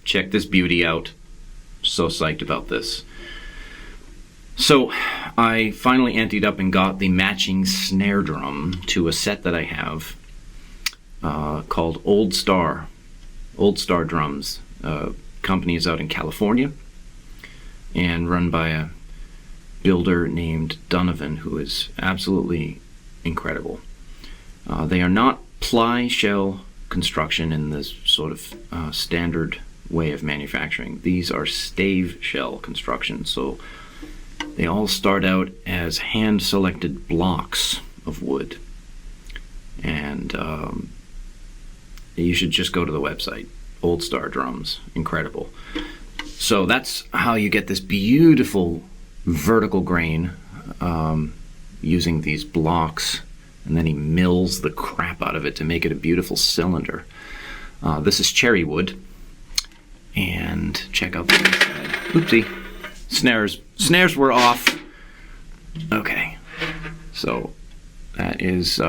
check this beauty out. So psyched about this. So I finally anteed up and got the matching snare drum to a set that I have called Old Star Drums. Company is out in California and run by a builder named Donovan, who is absolutely incredible. They are not ply shell construction in this sort of standard way of manufacturing. These are stave shell construction, so they all start out as hand-selected blocks of wood. And you should just go to the website, Old Star Drums. Incredible. So that's how you get this beautiful vertical grain using these blocks, and then he mills the crap out of it to make it a beautiful cylinder. This is cherry wood, and check out the inside. Oopsie, snares were off. Okay, so that is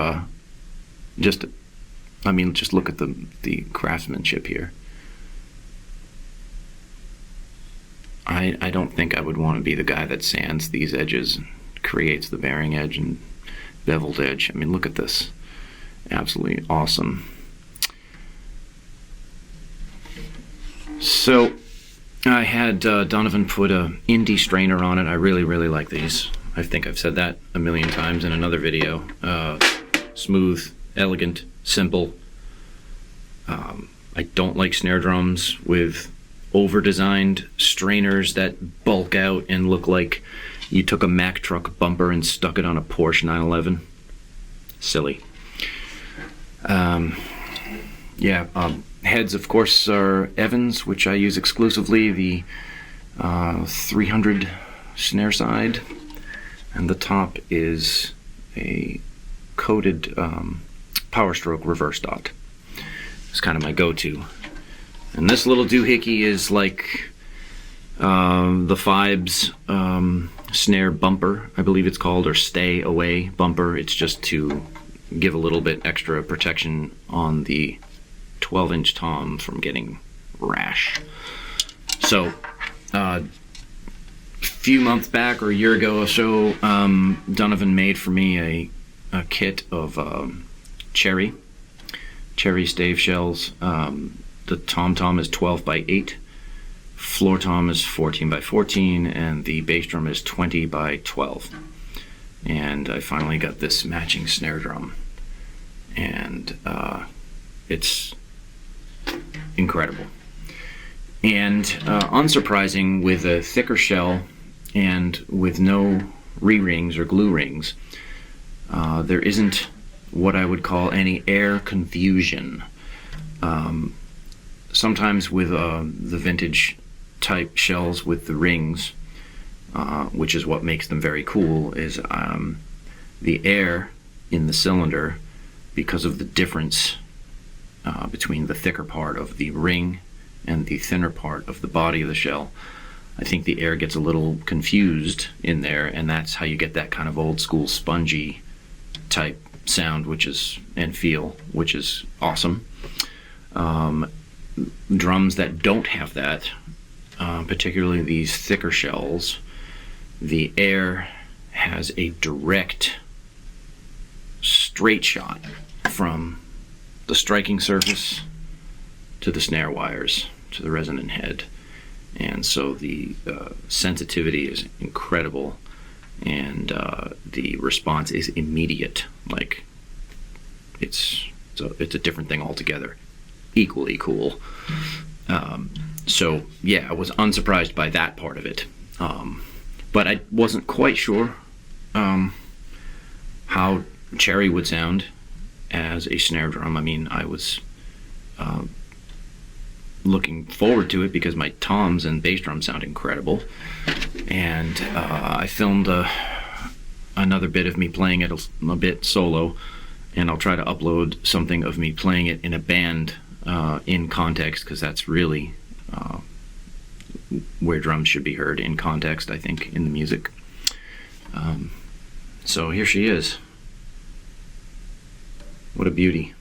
just look at the craftsmanship here. I don't think I would want to be the guy that sands these edges and creates the bearing edge and beveled edge. I mean, look at this. Absolutely awesome. So I had Donovan put a indie strainer on it. I really, really like these. I think I've said that a million times in another video. Smooth, elegant, simple. I don't like snare drums with over-designed strainers that bulk out and look like you took a Mack truck bumper and stuck it on a Porsche 911. Silly. Heads, of course, are Evans, which I use exclusively, the 300 snare side, and the top is a coated Power Stroke reverse dot. It's kind of my go-to. And this little doohickey is like the Fibes snare bumper, I believe it's called, or stay away bumper. It's just to give a little bit extra protection on the 12-inch tom from getting rash. So a few months back, or a year ago or so, Donovan made for me a kit of cherry stave shells. The tom is 12 by 8, floor tom is 14 by 14, and the bass drum is 20 by 12. And I finally got this matching snare drum, and it's incredible. And unsurprising, with a thicker shell and with no re-rings or glue rings, there isn't what I would call any air confusion. Sometimes with the vintage type shells with the rings, which is what makes them very cool, is the air in the cylinder, because of the difference between the thicker part of the ring and the thinner part of the body of the shell. I think the air gets a little confused in there, and that's how you get that kind of old school spongy type sound, and feel, which is awesome. Drums that don't have that, particularly these thicker shells, the air has a direct straight shot from the striking surface to the snare wires to the resonant head, and so the sensitivity is incredible, and the response is immediate. Like it's a different thing altogether. Equally cool. So yeah, I was unsurprised by that part of it, but I wasn't quite sure how cherry would sound as a snare drum. I mean, I was looking forward to it because my toms and bass drum sound incredible, and I filmed another bit of me playing it a bit solo, and I'll try to upload something of me playing it in a band in context, because that's really where drums should be heard, in context, I think, in the music. So here she is. What a beauty.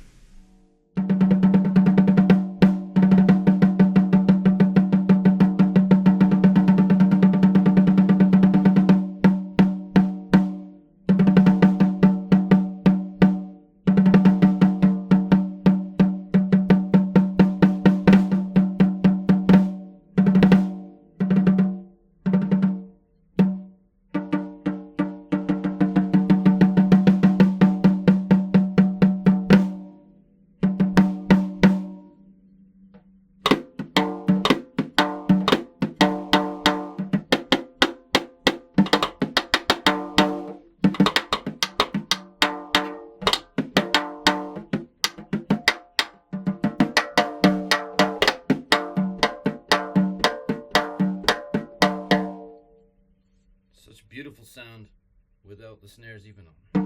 Beautiful sound without the snares even on.